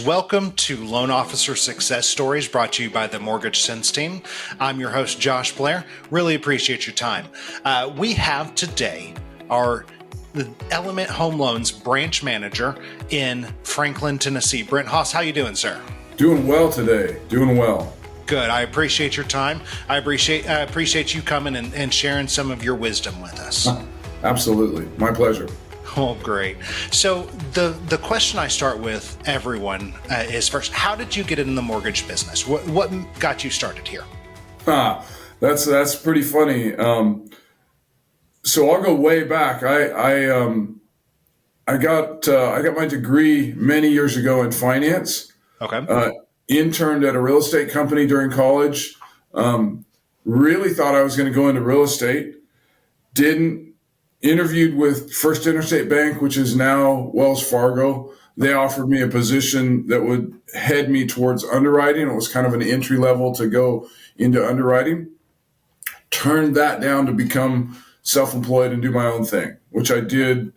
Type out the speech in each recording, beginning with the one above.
Welcome to Loan Officer Success Stories, brought to you by the Mortgage Sense team. I'm your host, Josh Blair. Really appreciate your time. We have today the Element Home Loans branch manager in Franklin, Tennessee. Brent Haas, how you doing, sir? Doing well today. Doing well. Good. I appreciate your time. I appreciate you coming and sharing some of your wisdom with us. Absolutely. My pleasure. Oh, great. So the question I start with everyone is first, how did you get in the mortgage business? What got you started here? That's pretty funny. So I'll go way back. I got my degree many years ago in finance. Okay. Interned at a real estate company during college. Really thought I was going to go into real estate. Didn't. Interviewed with First Interstate Bank, which is now Wells Fargo. They offered me a position that would head me towards underwriting. It was kind of an entry level to go into underwriting. Turned that down to become self-employed and do my own thing, which I did.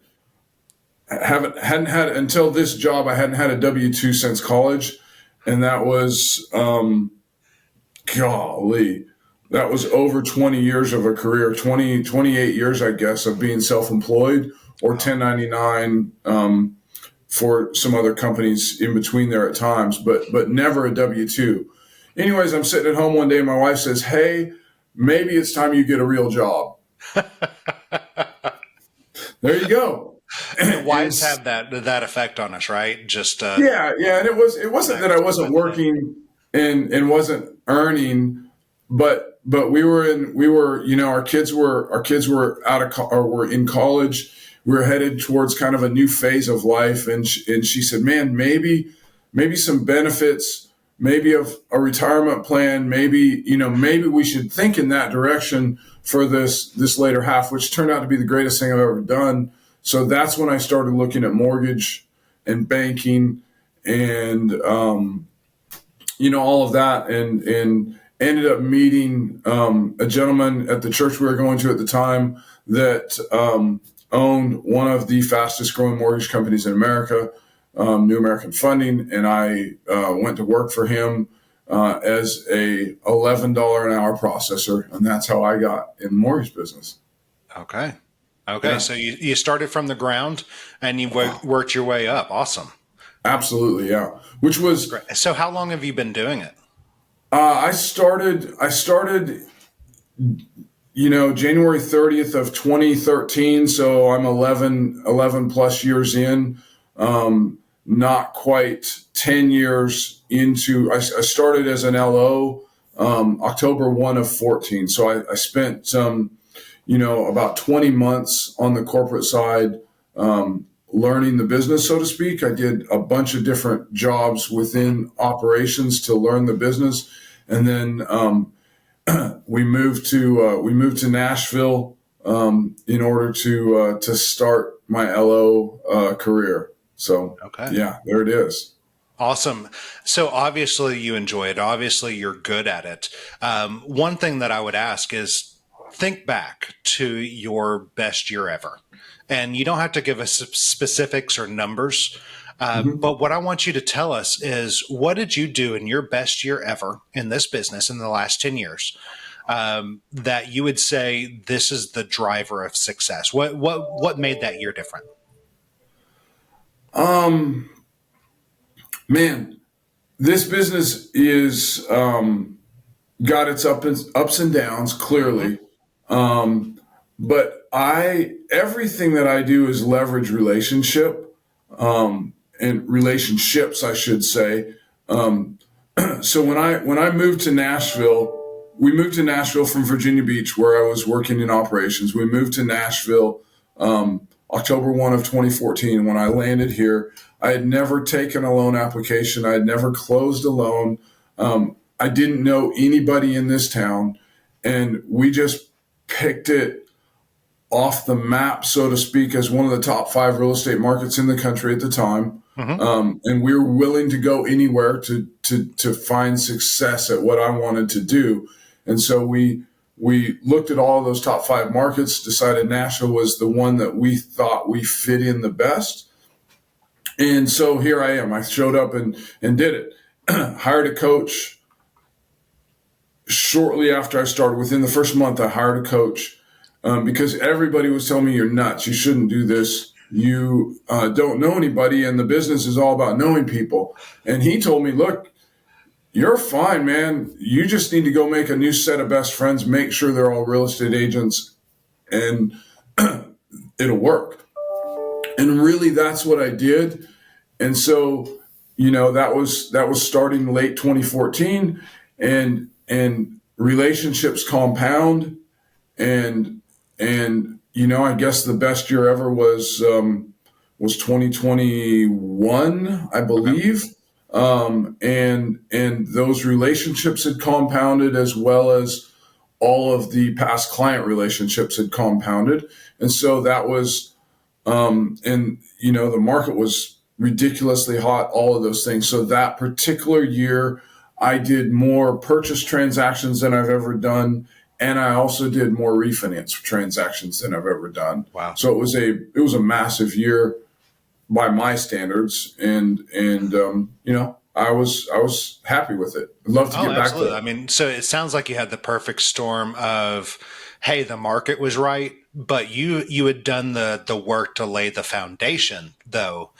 Hadn't had until this job. I hadn't had a W-2 since college, and that was golly. That was over 20 years of a career, 28 years, I guess, of being self-employed or 1099 for some other companies in between there at times, but never a W-2. Anyways, I'm sitting at home one day and my wife says, "Hey, maybe it's time you get a real job." There you go. Wives have that effect on us, right? Just yeah, and it wasn't that I wasn't working and wasn't earning, but we were our kids were were in college. We were headed towards kind of a new phase of life, and she said, "Man, maybe some benefits, maybe a retirement plan, maybe we should think in that direction for this later half," which turned out to be the greatest thing I've ever done. So that's when I started looking at mortgage and banking and all of that, and ended up meeting a gentleman at the church we were going to at the time that owned one of the fastest growing mortgage companies in America, New American Funding, and I went to work for him as a $11 an hour processor, and that's how I got in the mortgage business. Okay. Yeah. So you started from the ground and you worked your way up. Awesome. Absolutely, yeah. Which was great. So how long have you been doing it? I started, January 30th of 2013. So I'm 11 plus years in, not quite 10 years into, I started as an LO, October 1 of 14. So I spent about 20 months on the corporate side, learning the business, so to speak. I did a bunch of different jobs within operations to learn the business, and then we moved to Nashville in order to start my LO career. So yeah, there it is. Awesome. So obviously you enjoy it. Obviously you're good at it. One thing that I would ask is think back to your best year ever. And you don't have to give us specifics or numbers, but what I want you to tell us is, what did you do in your best year ever in this business in the last 10 years that you would say this is the driver of success? What made that year different? Man, this business is got its ups and downs, clearly. But everything that I do is leverage relationship, and relationships, I should say. So when I moved to Nashville, we moved to Nashville from Virginia Beach, where I was working in operations. We moved to Nashville, October 1 of 2014. When I landed here, I had never taken a loan application. I had never closed a loan. I didn't know anybody in this town, and we just picked it off the map, so to speak, as one of the top 5 real estate markets in the country at the time. And we were willing to go anywhere to find success at what I wanted to do. And so we looked at all of those top 5 markets, decided Nashville was the one that we thought we fit in the best. And so here I am. I showed up and did it. Hired a coach shortly after I started. Within the first month, I hired a coach because everybody was telling me, you're nuts. You shouldn't do this. You don't know anybody, and the business is all about knowing people. And he told me, look, you're fine, man. You just need to go make a new set of best friends, make sure they're all real estate agents, and it'll work. And really, that's what I did. And so, that was starting late 2014, and relationships compound, and I guess the best year ever was 2021, I Okay. believe. And those relationships had compounded, as well as all of the past client relationships had compounded. And so that was, and the market was ridiculously hot, all of those things. So that particular year, I did more purchase transactions than I've ever done, and I also did more refinance transactions than I've ever done. Wow. So it was a massive year by my standards, and I was happy with it. I'd love to Oh, get back absolutely. there. I mean, so it sounds like you had the perfect storm of, hey, the market was right, but you had done the work to lay the foundation, though,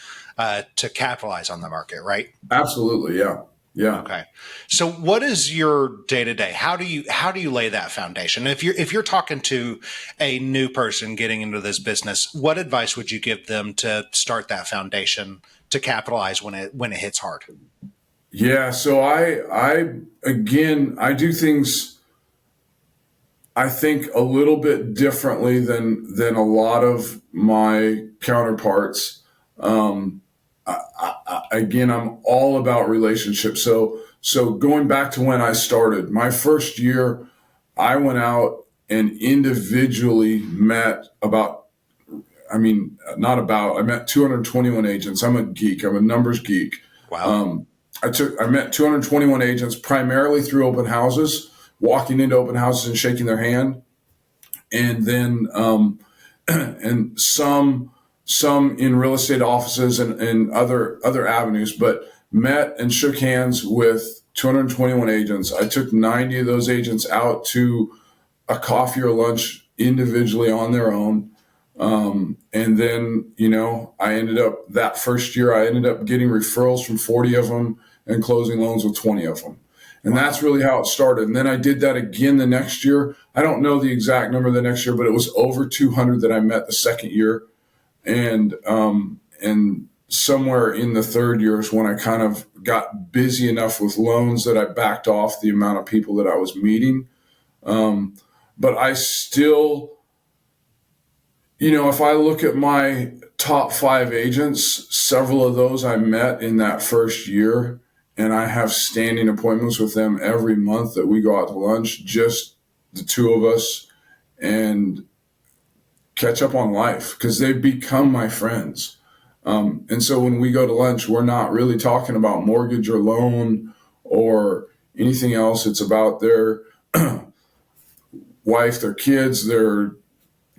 to capitalize on the market, right? Absolutely, yeah, yeah. Okay. So what is your day to day? How do you lay that foundation? If you're talking to a new person getting into this business, what advice would you give them to start that foundation to capitalize when it hits hard? Yeah, so I do things, I think, a little bit differently than a lot of my counterparts. Um, Again, I'm all about relationships. So going back to when I started, my first year, I went out and individually met about, I mean, not about, I met 221 agents. I'm a geek. I'm a numbers geek. Wow. Um, I met 221 agents primarily through open houses, walking into open houses and shaking their hand, and then and some in real estate offices and other avenues, but met and shook hands with 221 agents. I took 90 of those agents out to a coffee or lunch individually on their own. And then, I ended up that first year, I ended up getting referrals from 40 of them and closing loans with 20 of them. And that's Wow. really how it started. And then I did that again the next year. I don't know the exact number the next year, but it was over 200 that I met the second year. And somewhere in the third year is when I kind of got busy enough with loans that I backed off the amount of people that I was meeting. But I still, if I look at my top 5 agents, several of those I met in that first year, and I have standing appointments with them every month that we go out to lunch, just the two of us, and catch up on life because they've become my friends. And so when we go to lunch, we're not really talking about mortgage or loan or anything else. It's about their wife, their kids, their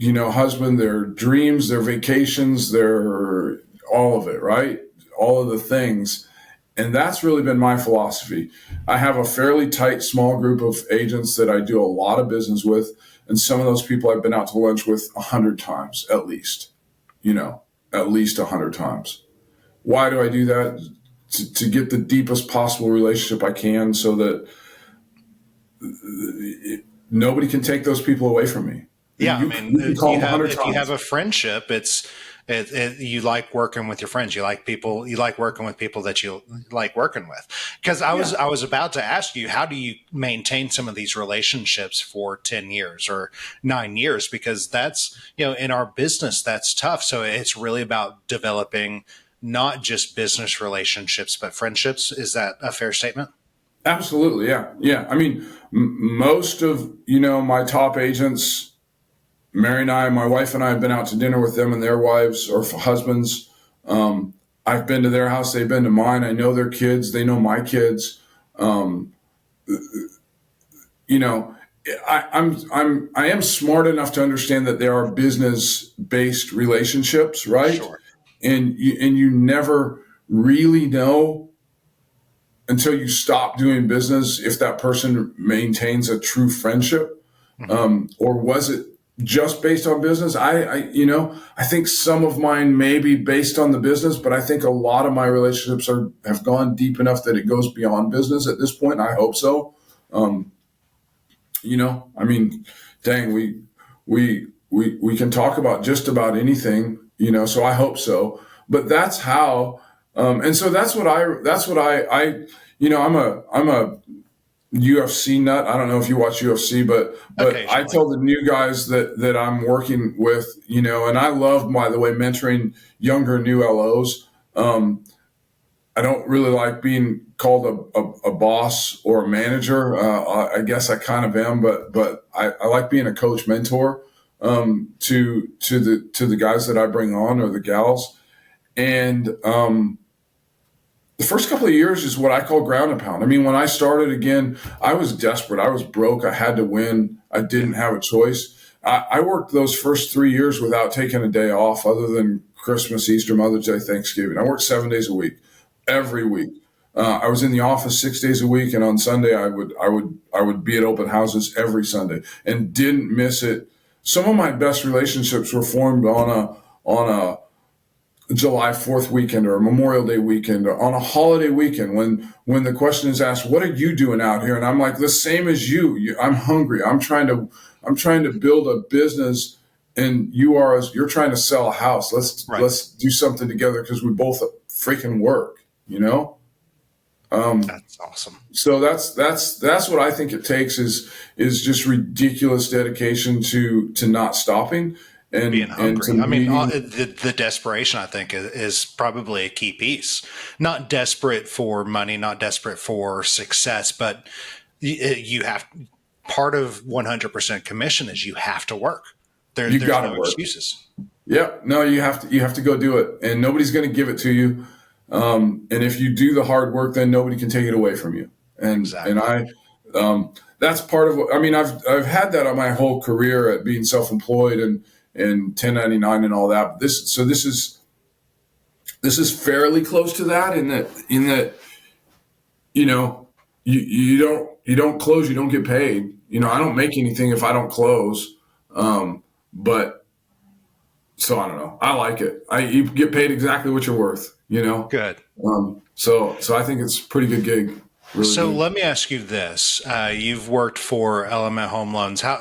husband, their dreams, their vacations, their all of it, right? All of the things. And that's really been my philosophy. I have a fairly tight, small group of agents that I do a lot of business with. And some of those people I've been out to lunch with 100 times, at least, you know, at least 100 times. Why do I do that? To get the deepest possible relationship I can so that nobody can take those people away from me. Yeah, I You mean, can call them 100 if you have times. a friendship, you like working with your friends. You like people. You like working with people that you like working with. Because Yeah. I was about to ask you, how do you maintain some of these relationships for 10 years or 9 years? Because that's in our business that's tough. So it's really about developing not just business relationships but friendships. Is that a fair statement? Absolutely, yeah, yeah. I mean, most of my top agents, Mary and I, my wife and I have been out to dinner with them and their wives or husbands. I've been to their house; they've been to mine. I know their kids; they know my kids. Um, you know, I am smart enough to understand that there are business based relationships, right? Sure. and you never really know until you stop doing business if that person maintains a true friendship, or was it just based on business? I think some of mine may be based on the business, but I think a lot of my relationships have gone deep enough that it goes beyond business at this point. I hope so. I mean, dang, we can talk about just about anything, so I hope so. But that's how, and so that's what I'm a UFC nut. I don't know if you watch UFC, but I tell the new guys that I'm working with, and I love, by the way, mentoring younger new LOs. I don't really like being called a boss or a manager. I guess I kind of am, but I like being a coach mentor to the guys that I bring on, or the gals. And the first couple of years is what I call ground and pound. I mean, when I started again, I was desperate. I was broke. I had to win. I didn't have a choice. I worked those first 3 years without taking a day off, other than Christmas, Easter, Mother's Day, Thanksgiving. I worked 7 days a week, every week. I was in the office 6 days a week, and on Sunday I would be at open houses every Sunday, and didn't miss it. Some of my best relationships were formed on a July 4th weekend, or a Memorial Day weekend, or on a holiday weekend, when the question is asked, what are you doing out here? And I'm like, the same as you. I'm hungry. I'm trying to build a business, and you're trying to sell a house. Let's do something together, because we both freaking work, That's awesome. So that's what I think it takes is just ridiculous dedication to not stopping. And Being hungry. And I mean, the desperation, I think, is probably a key piece. Not desperate for money, not desperate for success, but you have, part of 100% commission is you have to work. There's no excuses. Yeah, no, you have to go do it, and nobody's going to give it to you. And if you do the hard work, then nobody can take it away from you. And Exactly. and that's part of what I mean. I've had that on my whole career at being self-employed and 1099 and all that. This is fairly close to that in that you don't close, you don't get paid. I don't make anything if I don't close. But so I don't know. I like it. You get paid exactly what you're worth. Good. So I think it's a pretty good gig. Really So good. let me ask you this: you've worked for Element Home Loans. How?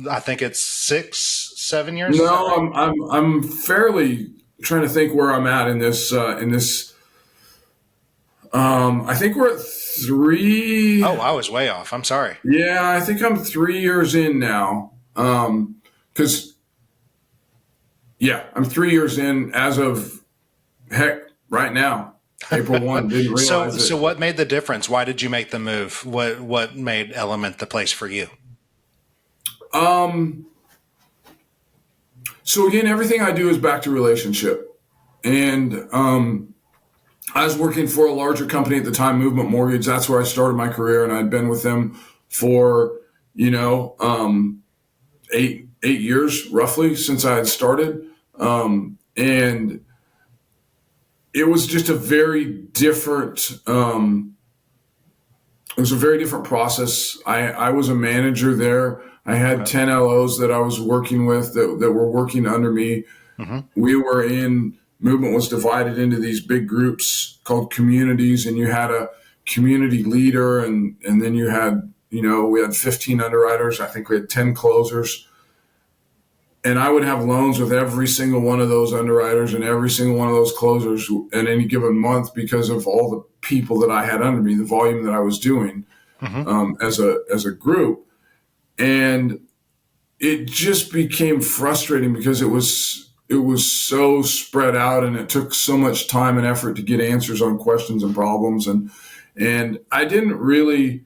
I think it's 6, 7 years. No, I'm fairly trying to think where I'm at in this. I think we're at 3. Oh, I was way off. I'm sorry. Yeah, I think I'm 3 years in now. Because I'm 3 years in as of right now. April 1. Didn't realize it. So what made the difference? Why did you make the move? What made Element the place for you? So again, everything I do is back to relationship. And I was working for a larger company at the time, Movement Mortgage. That's where I started my career, and I'd been with them for 8 years roughly since I had started. And it was just a very different. It was a very different process. I was a manager there. I had 10 LOs that I was working with that were working under me. Mm-hmm. Movement was divided into these big groups called communities, and you had a community leader, and then you had, we had 15 underwriters. I think we had 10 closers. And I would have loans with every single one of those underwriters and every single one of those closers in any given month, because of all the people that I had under me, the volume that I was doing as a group. And it just became frustrating because it was so spread out, and it took so much time and effort to get answers on questions and problems. And I didn't really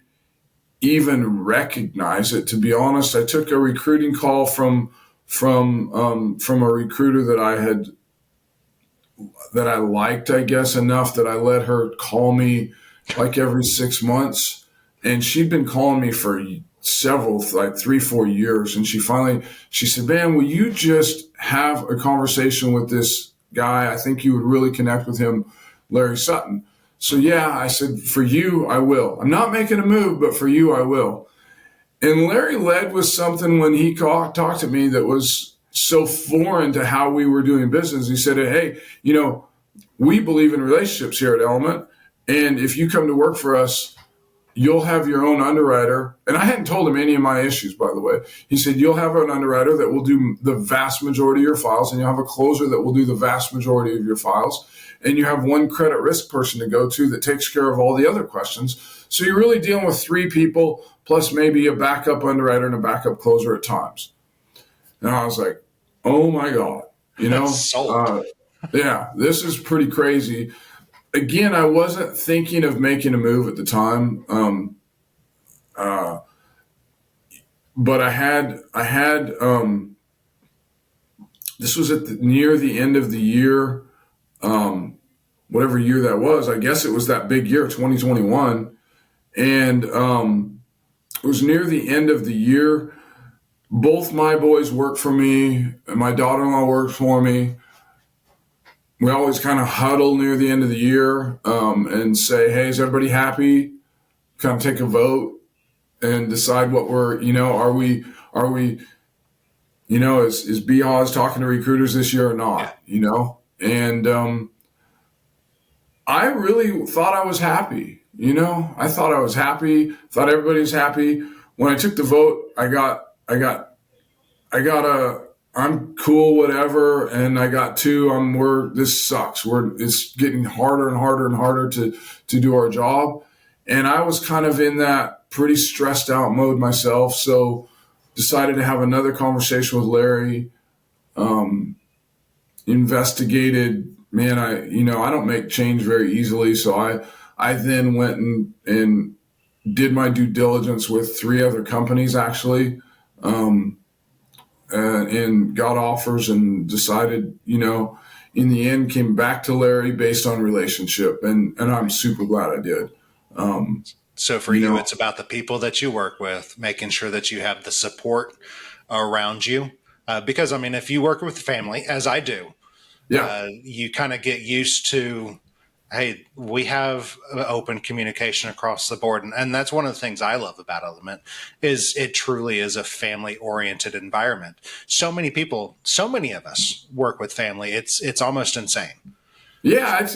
even recognize it, to be honest. I took a recruiting call from a recruiter that I liked, I guess, enough that I let her call me like every 6 months. And she'd been calling me for several, like 3-4 years. And she said, "Man, will you just have a conversation with this guy. I think you would really connect with him, Larry Sutton. So yeah, I said, for you, I will. I'm not making a move, but for you, I will. And Larry led with something when he talked to me that was so foreign to how we were doing business. He said, hey, we believe in relationships here at Element. And if you come to work for us, you'll have your own underwriter. And I hadn't told him any of my issues, by the way. He said, you'll have an underwriter that will do the vast majority of your files, and you'll have a closer that will do the vast majority of your files. And you have one credit risk person to go to that takes care of all the other questions. So you're really dealing with three people plus maybe a backup underwriter and a backup closer at times. And I was like, oh my God, yeah, this is pretty crazy. Again, I wasn't thinking of making a move at the time. But I had, this was near the end of the year, whatever year that was. I guess it was that big year, 2021. And it was near the end of the year. Both my boys work for me, and my daughter-in-law works for me. We always kind of huddle near the end of the year and say, hey, is everybody happy? Kind of take a vote and decide what we're, are we, is B. Haas talking to recruiters this year or not, And I really thought I was happy, I thought I was happy, thought everybody was happy. When I took the vote, I got I'm cool, whatever. And I got two, this sucks. It's getting harder and harder and harder to do our job. And I was kind of in that pretty stressed out mode myself. So decided to have another conversation with Larry, investigated, man, I don't make change very easily. So I then went and did my due diligence with three other companies actually, and got offers and decided, in the end came back to Larry based on relationship. And I'm super glad I did. So for you, it's about the people that you work with, making sure that you have the support around you. Because, if you work with family, as I do, you kind of get used to, hey, we have open communication across the board. And that's one of the things I love about Element is it truly is a family-oriented environment. So many people, so many of us work with family. It's almost insane. Yeah,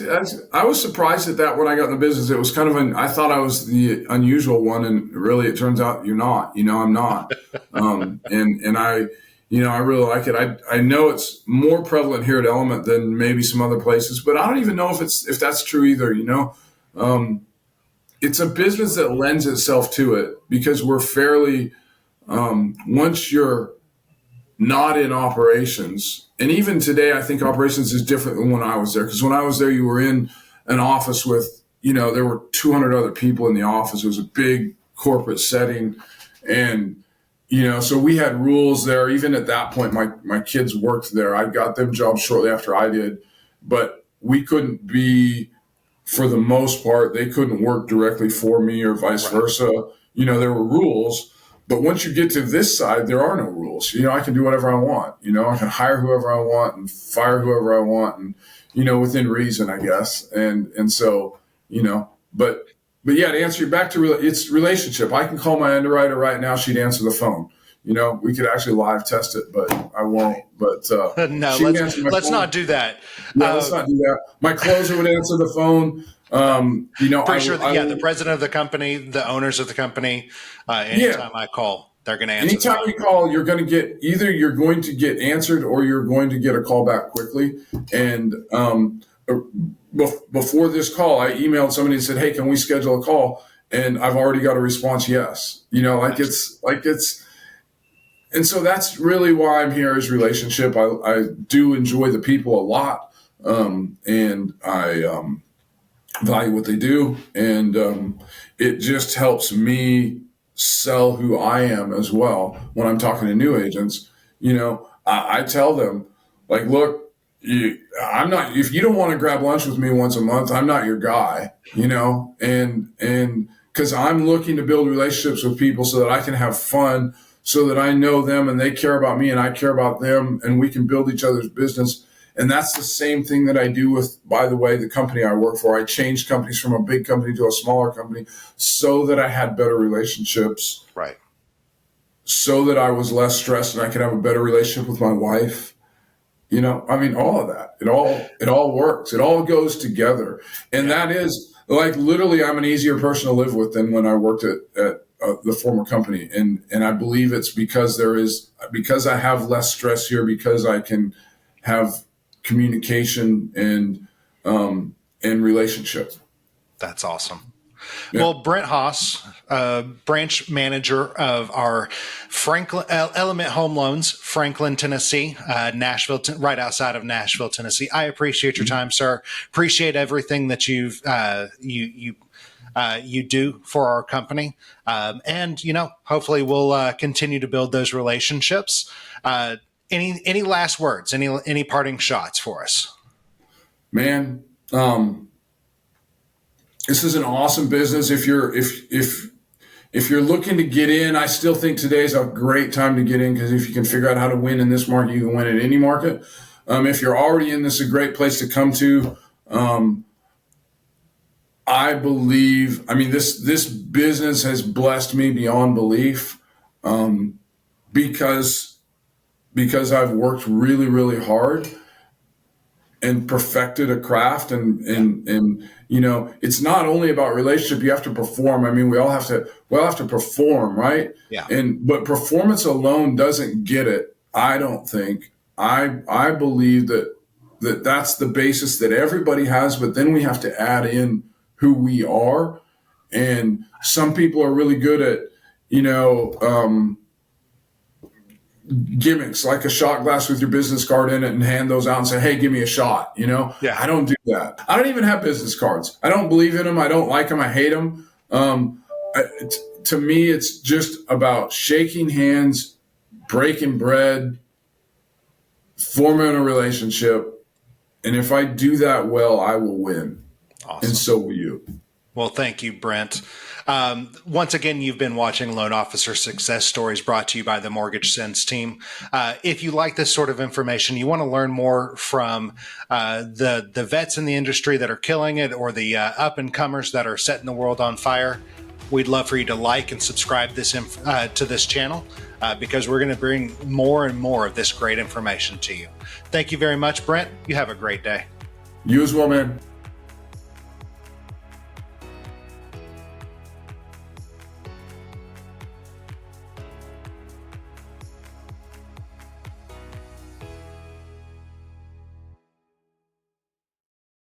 I was surprised at that when I got in the business. It was kind of I thought I was the unusual one, and really it turns out you're not. I'm not. And I really like it. I know it's more prevalent here at Element than maybe some other places, but I don't even know if that's true either. It's a business that lends itself to it because we're fairly once you're not in operations. And even today, I think operations is different than when I was there. Because when I was there, you were in an office with, there were 200 other people in the office. It was a big corporate setting. And, so we had rules there. Even at that point, my kids worked there. I got them jobs shortly after I did. But we couldn't be, for the most part, they couldn't work directly for me or vice versa. There were rules. But once you get to this side, there are no rules. I can do whatever I want. I can hire whoever I want and fire whoever I want, and within reason, I guess. And so but yeah, to answer you back to it's relationship. I can call my underwriter right now; she'd answer the phone. We could actually live test it, but I won't. But no, let's not do that. No, let's not do that. My closer would answer the phone. Pretty sure the president of the company, the owners of the company, anytime I call, they're going to answer. Anytime you call, you're going to get you're going to get answered or you're going to get a call back quickly. And before this call, I emailed somebody and said, "Hey, can we schedule a call?" And I've already got a response, yes. And so that's really why I'm here is relationship. I do enjoy the people a lot, and I value what they do, and it just helps me sell who I am as well. When I'm talking to new agents, I tell them, like, look, I'm not. If you don't want to grab lunch with me once a month, I'm not your guy. And because I'm looking to build relationships with people so that I can have fun, so that I know them and they care about me and I care about them, and we can build each other's business. And that's the same thing that I do with, by the way, the company I work for. I changed companies from a big company to a smaller company so that I had better relationships, Right. so that I was less stressed and I could have a better relationship with my wife. I mean, all of that, it all works. It all goes together. And Yeah. that is like, literally, I'm an easier person to live with than when I worked at the former company. And I believe it's because I have less stress here, because I can have communication and relationship. That's awesome. Yeah. Well, Brent Haas, branch manager of our Franklin Element Home Loans, Franklin, Tennessee, Nashville, right outside of Nashville, Tennessee. I appreciate your time, sir. Appreciate everything that you do for our company, and hopefully we'll continue to build those relationships. Any last words? Any parting shots for us? Man, this is an awesome business. If you're looking to get in, I still think today's a great time to get in, because if you can figure out how to win in this market, you can win at any market. If you're already in, this is a great place to come to. I believe, this business has blessed me beyond belief, because I've worked really, really hard and perfected a craft, and it's not only about relationship. You have to perform. We all have to perform, right? Yeah. But performance alone doesn't get it. I don't think. I believe that's the basis that everybody has, but then we have to add in who we are. And some people are really good at gimmicks, like a shot glass with your business card in it, and hand those out and say, hey, give me a shot. Yeah. I don't do that. I don't even have business cards. I don't believe in them. I don't like them. I hate them. To me, it's just about shaking hands, breaking bread, forming a relationship. And if I do that well, I will win. Awesome. And so will you. Well, thank you, Brent. Once again, you've been watching Loan Officer Success Stories, brought to you by the Mortgage Sense team. If you like this sort of information, you want to learn more from the vets in the industry that are killing it, or the up-and-comers that are setting the world on fire, we'd love for you to like and subscribe to this channel, because we're going to bring more and more of this great information to you. Thank you very much, Brent. You have a great day. You as well, man.